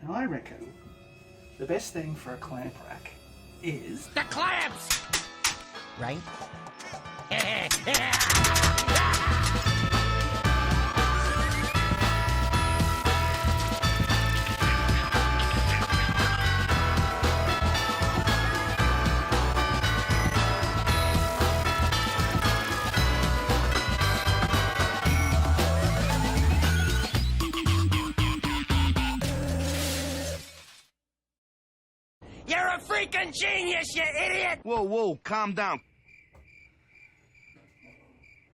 And I reckon the best thing for a clamp rack is... The clamps! Right? You're a freaking genius, you idiot! Whoa, whoa, calm down.